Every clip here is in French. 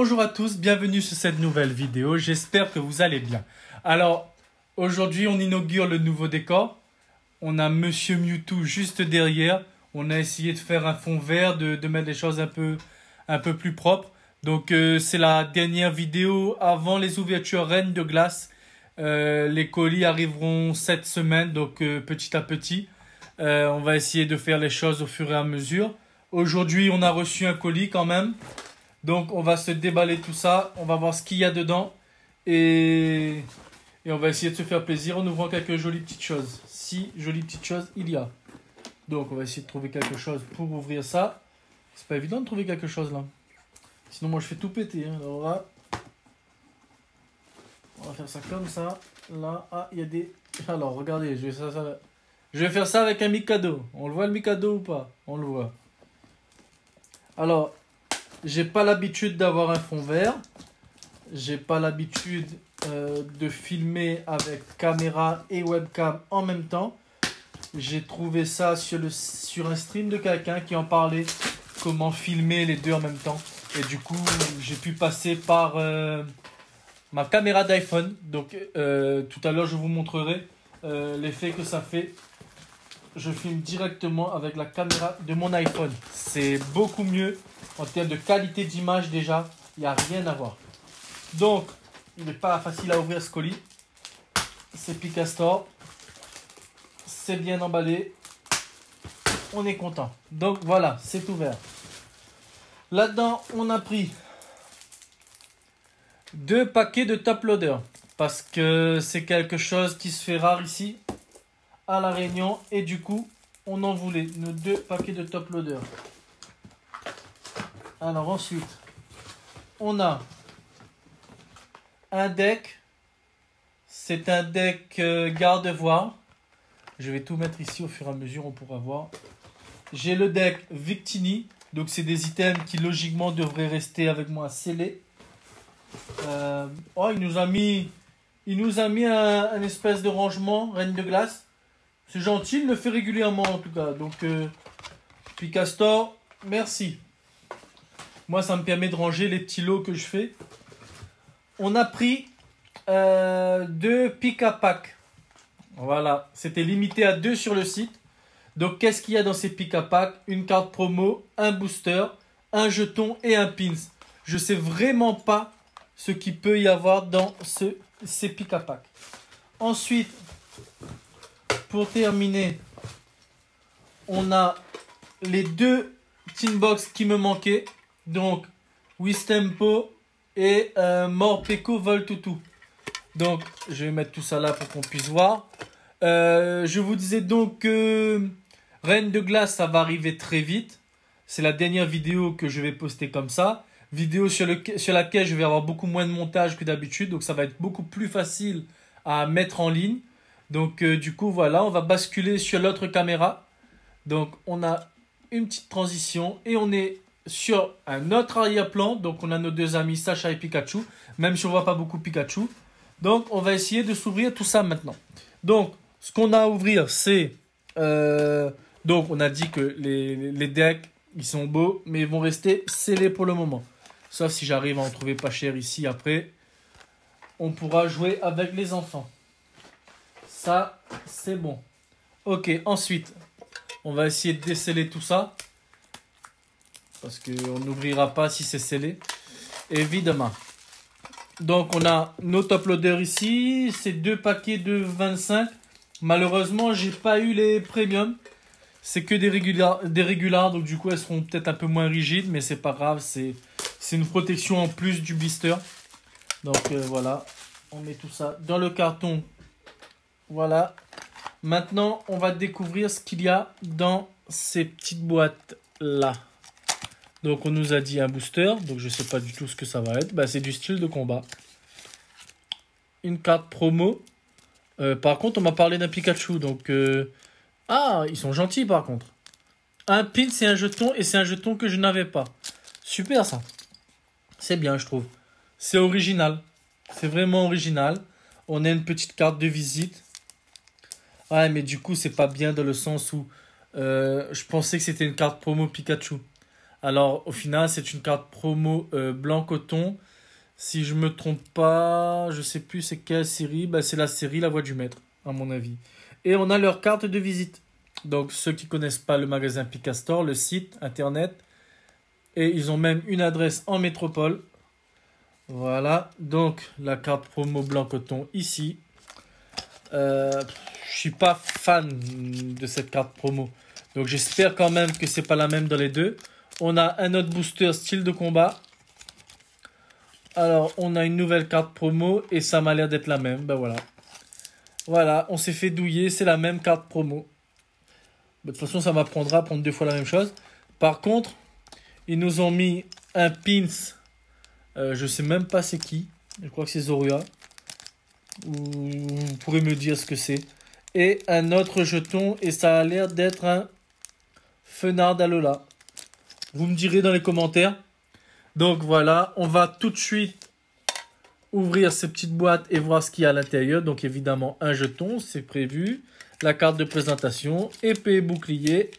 Bonjour à tous, bienvenue sur cette nouvelle vidéo, j'espère que vous allez bien. Alors, aujourd'hui on inaugure le nouveau décor. On a Monsieur Mewtwo juste derrière. On a essayé de faire un fond vert, de mettre les choses un peu plus propres. Donc c'est la dernière vidéo avant les ouvertures Reine de Glace. Les colis arriveront cette semaine, donc petit à petit. On va essayer de faire les choses au fur et à mesure. Aujourd'hui on a reçu un colis quand même. Donc on va se déballer tout ça, on va voir ce qu'il y a dedans et on va essayer de se faire plaisir en ouvrant quelques jolies petites choses. Si jolies petites choses il y a. Donc on va essayer de trouver quelque chose pour ouvrir ça. C'est pas évident de trouver quelque chose là. Sinon moi je fais tout péter. Hein. Alors là, on va faire ça comme ça. Là, ah il y a des... Alors regardez, je vais faire ça avec un Mikado. On le voit le Mikado ou pas? On le voit. Alors... j'ai pas l'habitude d'avoir un fond vert. J'ai pas l'habitude de filmer avec caméra et webcam en même temps. J'ai trouvé ça sur un stream de quelqu'un qui en parlait comment filmer les deux en même temps. Et du coup, j'ai pu passer par ma caméra d'iPhone. Donc, tout à l'heure, je vous montrerai l'effet que ça fait. Je filme directement avec la caméra de mon iPhone. C'est beaucoup mieux. En termes de qualité d'image déjà, il n'y a rien à voir. Donc, il n'est pas facile à ouvrir ce colis. C'est Picastor. C'est bien emballé. On est content. Donc voilà, c'est ouvert. Là-dedans, on a pris 2 paquets de top loader. Parce que c'est quelque chose qui se fait rare ici, à La Réunion. Et du coup, on en voulait nos 2 paquets de top loader. Alors ensuite, on a un deck. C'est un deck garde-voir. Je vais tout mettre ici au fur et à mesure, on pourra voir. J'ai le deck Victini. Donc c'est des items qui logiquement devraient rester avec moi scellés. Oh, il nous a mis un espèce de rangement Reine de Glace. C'est gentil, il le fait régulièrement en tout cas. Donc Picastor, merci. Moi, ça me permet de ranger les petits lots que je fais. On a pris 2 pick-a-pack. Voilà, c'était limité à 2 sur le site. Donc, qu'est-ce qu'il y a dans ces pick-a-pack? Une carte promo, un booster, un jeton et un pins. Je ne sais vraiment pas ce qu'il peut y avoir dans ces pick-a-pack. Ensuite, pour terminer, on a les 2 tin box qui me manquaient. Donc, Wistempo et Morpeko Voltutu. Donc, je vais mettre tout ça là pour qu'on puisse voir. Je vous disais donc que Reine de Glace, ça va arriver très vite. C'est la dernière vidéo que je vais poster comme ça. Vidéo sur laquelle je vais avoir beaucoup moins de montage que d'habitude. Donc, ça va être beaucoup plus facile à mettre en ligne. Donc, du coup, voilà, on va basculer sur l'autre caméra. Donc, on a une petite transition et on est sur un autre arrière-plan. Donc on a nos 2 amis Sacha et Pikachu, même si on voit pas beaucoup Pikachu. Donc on va essayer de s'ouvrir tout ça maintenant. Donc ce qu'on a à ouvrir, c'est donc on a dit que les decks ils sont beaux, mais ils vont rester scellés pour le moment. Sauf si j'arrive à en trouver pas cher ici après, on pourra jouer avec les enfants. Ça c'est bon. Ok, ensuite on va essayer de déceler tout ça. Parce qu'on n'ouvrira pas si c'est scellé. Évidemment. Donc, on a nos top loaders ici. C'est 2 paquets de 25. Malheureusement, j'ai pas eu les premium. C'est que des régulars. Donc, du coup, elles seront peut-être un peu moins rigides. Mais c'est pas grave. C'est une protection en plus du blister. Donc, voilà. On met tout ça dans le carton. Voilà. Maintenant, on va découvrir ce qu'il y a dans ces petites boîtes-là. Donc on nous a dit un booster, donc je ne sais pas du tout ce que ça va être. Bah, c'est du style de combat. Une carte promo. Par contre, on m'a parlé d'un Pikachu. Donc, ah, ils sont gentils par contre. Un pin, c'est un jeton et c'est un jeton que je n'avais pas. Super ça. C'est bien, je trouve. C'est original. C'est vraiment original. On a une petite carte de visite. Ouais, mais du coup, c'est pas bien dans le sens où je pensais que c'était une carte promo Pikachu. Alors, au final, c'est une carte promo blanc coton. Si je me trompe pas, je sais plus c'est quelle série. Bah, c'est la série La Voix du Maître, à mon avis. Et on a leur carte de visite. Donc, ceux qui connaissent pas le magasin Picastor, le site internet. Et ils ont même une adresse en métropole. Voilà. Donc, la carte promo blanc coton ici. Je suis pas fan de cette carte promo. Donc, j'espère quand même que c'est pas la même dans les deux. On a un autre booster style de combat. Alors, on a une nouvelle carte promo et ça m'a l'air d'être la même. Ben voilà. Voilà, on s'est fait douiller, c'est la même carte promo. De toute façon, ça m'apprendra à prendre 2 fois la même chose. Par contre, ils nous ont mis un pins. Je sais même pas c'est qui. Je crois que c'est Zoria. Vous pourrez me dire ce que c'est. Et un autre jeton et ça a l'air d'être un Fenard d'Alola. Vous me direz dans les commentaires. Donc voilà, on va tout de suite ouvrir ces petites boîtes et voir ce qu'il y a à l'intérieur. Donc évidemment un jeton, c'est prévu. La carte de présentation, épée et bouclier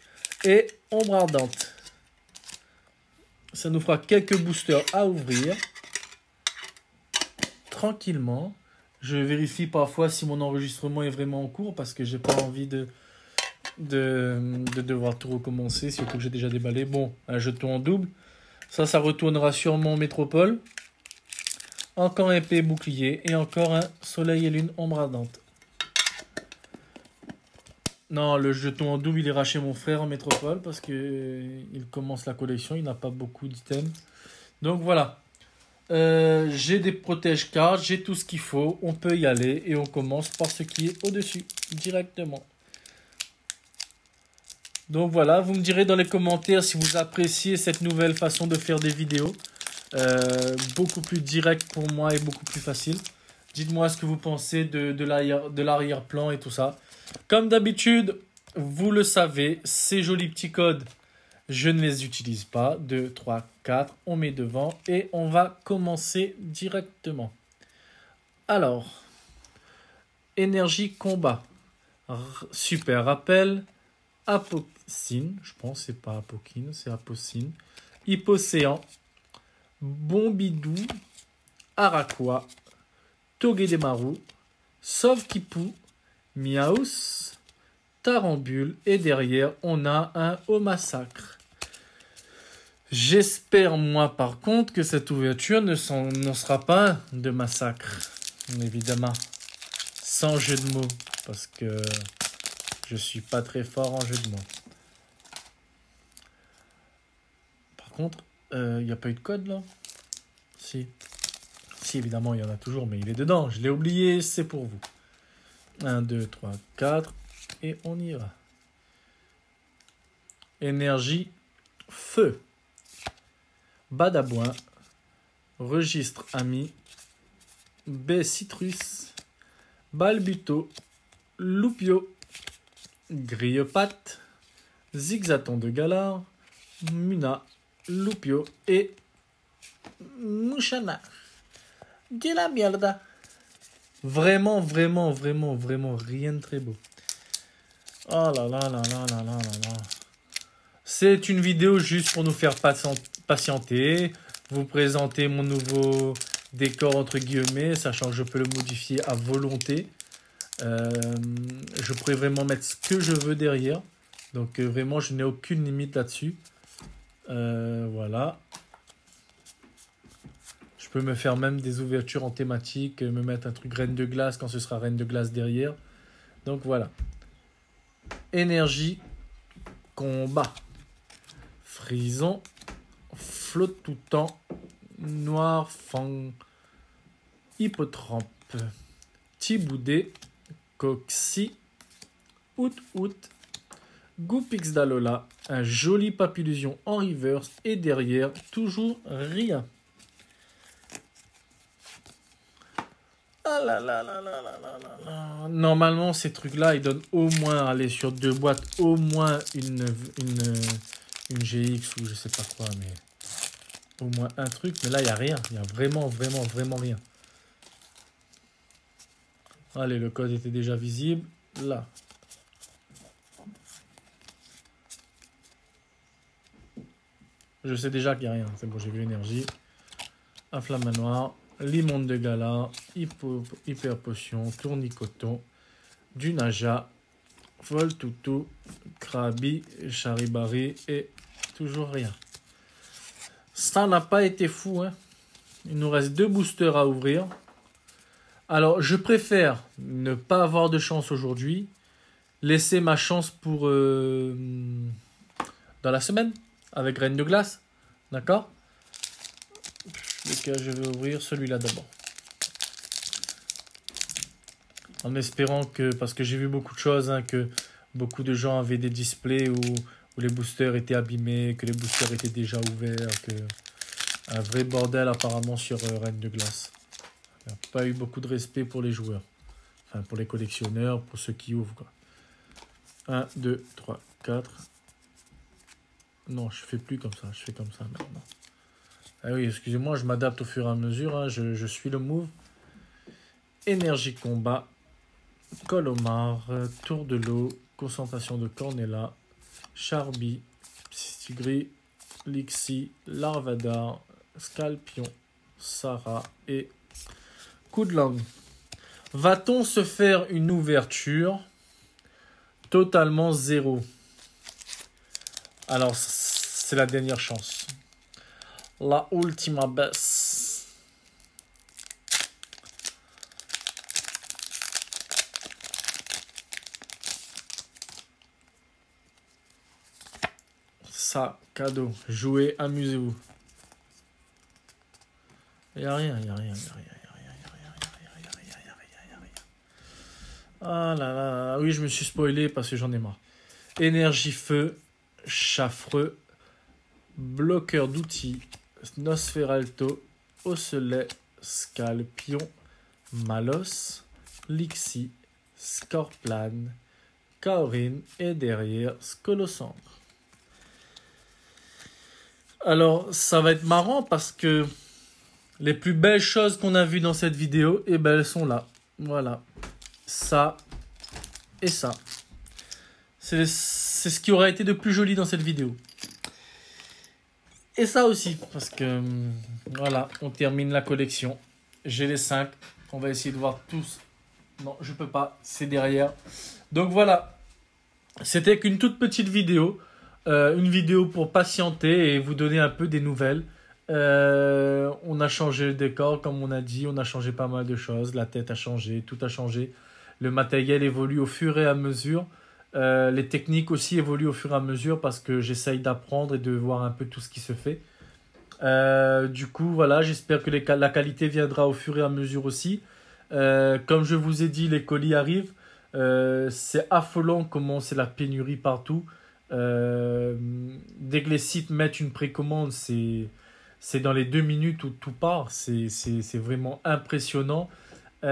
et ombre ardente. Ça nous fera quelques boosters à ouvrir. Tranquillement. Je vérifie parfois si mon enregistrement est vraiment en cours parce que j'ai pas envie de devoir tout recommencer, surtout que j'ai déjà déballé. Bon, un jeton en double. Ça retournera sûrement en métropole. Encore un épée et bouclier. Et encore un soleil et lune ombre ardente. Non, le jeton en double, il ira chez mon frère en métropole parce que il commence la collection. Il n'a pas beaucoup d'items. Donc voilà. J'ai des protège-cartes. J'ai tout ce qu'il faut. On peut y aller. Et on commence par ce qui est au-dessus. Directement. Donc voilà, vous me direz dans les commentaires si vous appréciez cette nouvelle façon de faire des vidéos. Beaucoup plus direct pour moi et beaucoup plus facile. Dites-moi ce que vous pensez de l'arrière-plan et tout ça. Comme d'habitude, vous le savez, ces jolis petits codes, je ne les utilise pas. 2, 3, 4, on met devant et on va commencer directement. Alors, énergie combat. Super rappel. Apocine, je pense c'est pas Apokine, c'est Apocine. Hypocéan, Bombidou, Araqua, Togedemaru, Sovkipou, Miaus, Tarambule et derrière on a un Au Massacre. J'espère moi par contre que cette ouverture ne sera pas de massacre, évidemment, sans jeu de mots, parce que je suis pas très fort en jeu de mots. Par contre, il n'y a pas eu de code là? Si. Si, évidemment, il y en a toujours, mais il est dedans. Je l'ai oublié, c'est pour vous. 1, 2, 3, 4. Et on y va. Énergie, feu. Badaboin. Registre ami. Baie citrus. Balbuto. Loupio. Grille-patte, Zigzaton de Galar, Muna, Loupio et Mouchana. De la mierda. Vraiment, vraiment, vraiment, vraiment rien de très beau. Oh là là là là là là là là. C'est une vidéo juste pour nous faire patienter, vous présenter mon nouveau décor entre guillemets, sachant que je peux le modifier à volonté. Je pourrais vraiment mettre ce que je veux derrière. Donc vraiment, je n'ai aucune limite là-dessus. Voilà. Je peux me faire même des ouvertures en thématique, me mettre un truc reine de glace quand ce sera reine de glace derrière. Donc voilà. Énergie, combat. Frison, flotte tout temps, noir, fang, hippotrampe, Tiboudé, Coxy, Out, Goupix d'Alola, un joli papillusion en reverse et derrière, toujours rien. Ah là là là là là là là. Normalement, ces trucs-là, ils donnent au moins, allez, sur 2 boîtes, au moins une GX ou je sais pas quoi, mais au moins un truc. Mais là, il n'y a rien. Il n'y a vraiment, vraiment, vraiment rien. Allez, le code était déjà visible. Là. Je sais déjà qu'il n'y a rien. C'est bon, j'ai vu l'énergie. Inflammanoir, limon de gala, hyper potion, tournicoton, du naja, voltoutou, krabi, charibari et toujours rien. Ça n'a pas été fou, hein. Il nous reste 2 boosters à ouvrir. Alors, je préfère ne pas avoir de chance aujourd'hui. Laisser ma chance pour dans la semaine avec Reine de Glace. D'accord? Lequel je vais ouvrir? Celui-là d'abord. En espérant que, parce que j'ai vu beaucoup de choses, hein, que beaucoup de gens avaient des displays où les boosters étaient abîmés, que les boosters étaient déjà ouverts, que un vrai bordel apparemment sur Reine de Glace. Il n'y a pas eu beaucoup de respect pour les joueurs. Enfin, pour les collectionneurs, pour ceux qui ouvrent, quoi. 1, 2, 3, 4. Non, je fais plus comme ça. Je fais comme ça maintenant. Ah oui, excusez-moi, je m'adapte au fur et à mesure. Hein, je suis le move. Énergie combat. Colomar. Tour de l'eau. Concentration de Cornella. Charby. Psygris. Lixi. Larvadar. Scalpion. Sarah. Et coup de langue. Va-t-on se faire une ouverture totalement zéro? Alors, c'est la dernière chance. La ultima vez. Ça, cadeau. Jouez, amusez-vous. Il n'y a rien, il n'y a rien, il n'y a rien, il n'y a rien, il n'y a rien, il n'y a rien, il n'y a rien, il n'y a rien. Ah là là, oui, je me suis spoilé parce que j'en ai marre. Énergie feu, Chaffreux, bloqueur d'outils, Nosferalto, Osselet, Scalpion, Malos, Lixi, Scorplan, Kaorin et derrière Scolosandre. Alors, ça va être marrant parce que les plus belles choses qu'on a vues dans cette vidéo, eh ben, elles sont là. Voilà. Ça et ça. C'est ce qui aurait été de plus joli dans cette vidéo. Et ça aussi, parce que voilà, on termine la collection. J'ai les 5. On va essayer de voir tous. Non, je peux pas. C'est derrière. Donc voilà. C'était qu'une toute petite vidéo. Une vidéo pour patienter et vous donner un peu des nouvelles. On a changé le décor, comme on a dit. On a changé pas mal de choses. La tête a changé. Tout a changé. Le matériel évolue au fur et à mesure. Les techniques aussi évoluent au fur et à mesure parce que j'essaye d'apprendre et de voir un peu tout ce qui se fait. Du coup, voilà, j'espère que la qualité viendra au fur et à mesure aussi. Comme je vous ai dit, les colis arrivent. C'est affolant comment c'est la pénurie partout. Dès que les sites mettent une précommande, c'est dans les 2 minutes où tout part. C'est vraiment impressionnant. J'ai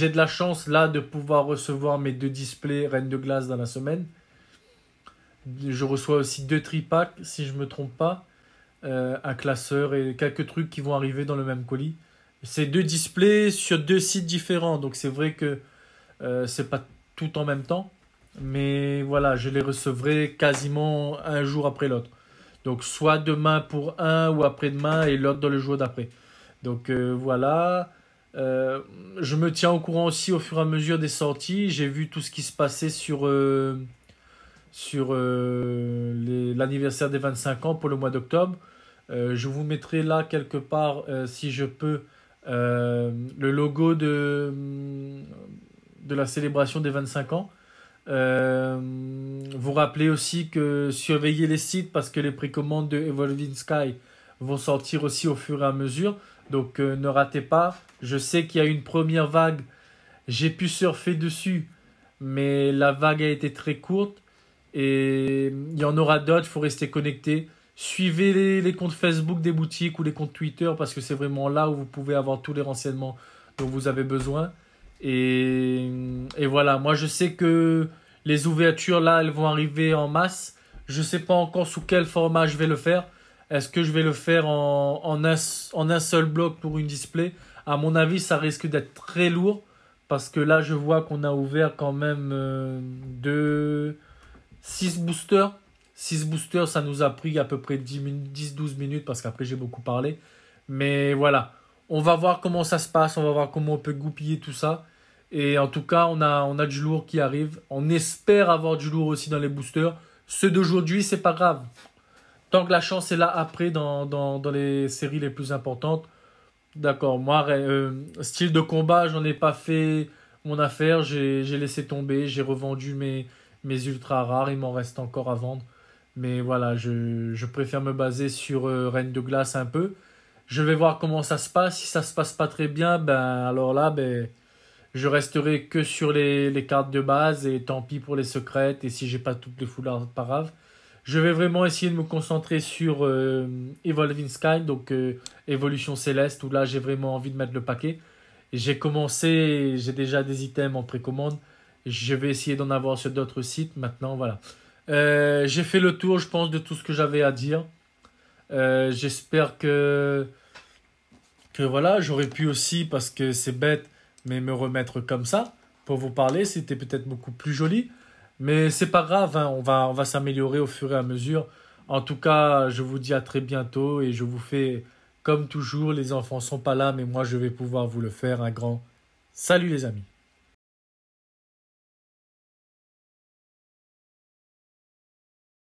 de la chance là de pouvoir recevoir mes 2 displays Reine de Glace dans la semaine. Je reçois aussi 2 tripacks si je me trompe pas, un classeur et quelques trucs qui vont arriver dans le même colis. C'est 2 displays sur 2 sites différents, donc c'est vrai que c'est pas tout en même temps, mais voilà, je les recevrai quasiment un jour après l'autre. Donc soit demain pour un ou après-demain et l'autre dans le jour d'après. Donc voilà. Je me tiens au courant aussi au fur et à mesure des sorties. J'ai vu tout ce qui se passait sur l'anniversaire des 25 ans pour le mois d'octobre. Je vous mettrai là quelque part, si je peux, le logo de la célébration des 25 ans. Vous rappelez aussi que surveillez les sites parce que les précommandes de Evolving Sky vont sortir aussi au fur et à mesure. Donc ne ratez pas. Je sais qu'il y a une première vague. J'ai pu surfer dessus. Mais la vague a été très courte. Et il y en aura d'autres. Il faut rester connecté. Suivez les comptes Facebook des boutiques ou les comptes Twitter. Parce que c'est vraiment là où vous pouvez avoir tous les renseignements dont vous avez besoin. Et voilà. Moi je sais que les ouvertures là, elles vont arriver en masse. Je ne sais pas encore sous quel format je vais le faire. Est-ce que je vais le faire en un seul bloc pour une display? À mon avis, ça risque d'être très lourd. Parce que là, je vois qu'on a ouvert quand même 6 boosters. 6 boosters, ça nous a pris à peu près 10-12 minutes parce qu'après j'ai beaucoup parlé. Mais voilà, on va voir comment ça se passe, on va voir comment on peut goupiller tout ça. Et en tout cas, on a du lourd qui arrive. On espère avoir du lourd aussi dans les boosters. Ceux d'aujourd'hui, c'est pas grave. Tant que la chance est là après dans les séries les plus importantes. D'accord, moi, style de combat, j'en ai pas fait mon affaire. J'ai laissé tomber, j'ai revendu mes ultra rares. Il m'en reste encore à vendre. Mais voilà, je préfère me baser sur Reine de Glace un peu. Je vais voir comment ça se passe. Si ça se passe pas très bien, ben alors là, je resterai que sur les cartes de base et tant pis pour les secrètes. Et si j'ai pas toutes les foulards, pas grave. Je vais vraiment essayer de me concentrer sur Evolving Sky, donc Évolution Céleste, où là j'ai vraiment envie de mettre le paquet. Et j'ai commencé, j'ai déjà des items en précommande. Je vais essayer d'en avoir sur d'autres sites. Maintenant, voilà. J'ai fait le tour, je pense, de tout ce que j'avais à dire. J'espère que voilà, j'aurais pu aussi, parce que c'est bête, mais me remettre comme ça pour vous parler. C'était peut-être beaucoup plus joli. Mais c'est pas grave, hein, on va s'améliorer au fur et à mesure. En tout cas, je vous dis à très bientôt et je vous fais, comme toujours, les enfants sont pas là, mais moi je vais pouvoir vous le faire. Un grand salut les amis.